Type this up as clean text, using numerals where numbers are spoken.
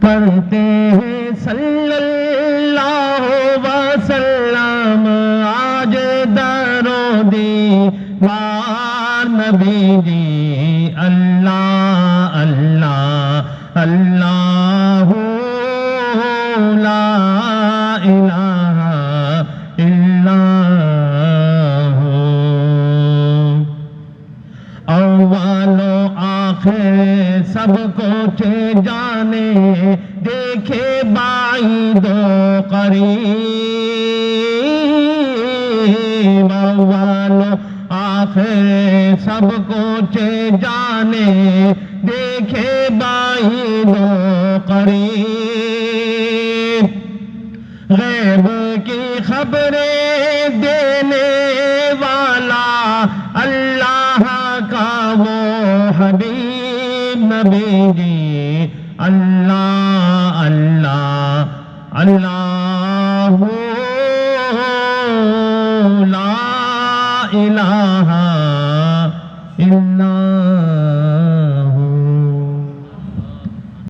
پڑھتے ہیں صلی اللہ وسلم آج درود دیوار نبی دی اللہ اللہ اللہ لا الہ الا اول و آخر سب کچھ جانے دیکھے بعید و قریب اول و آخر سب کچھ جانے دیکھے بعید و قریب غیب کی خبریں دینے والا اللہ کا وہ حبیب نبی جی اللہ اللہ اللہ لا الہ الا